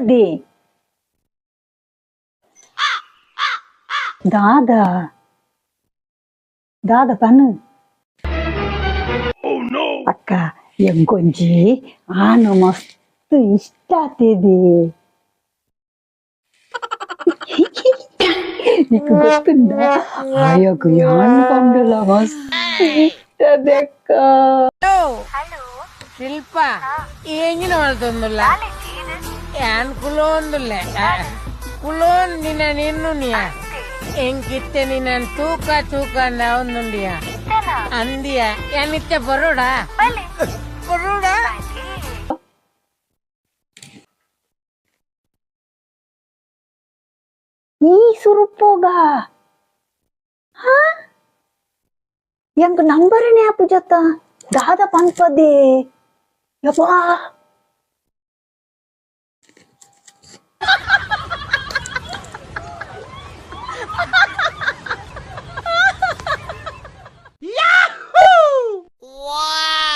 Di. Dada. Dada panu. Oh no. Akka, yang konji anu mast istatiది. నీకు గుర్తుందా ఆయకు an Pandula మస్తు ఇష్టదెక్క. Hello శిಲ್ಪ ಏಂಗಿನ ಮಾಡ್ತಂದುಲ್ಲ ಯಾನ್ ಕುಲೋಂದುಲ್ಲೆ ಕುಲೋಂದಿನ ನಿನ್ನು ನೀಯ ಎಂಕಿತ್ತೆ ನೀನ ತೂಕ ತೂಕ ಅಂದುಂಡಿಯ ಅಂದಿಯ ಯಾನಿತ್ತೆ ಬರೋಡಾ ಬರೋಡಾ ಈ ಸುರುಪೋಗ yang ke number ini apa jata? Dah ada panpa deh. Ya pak.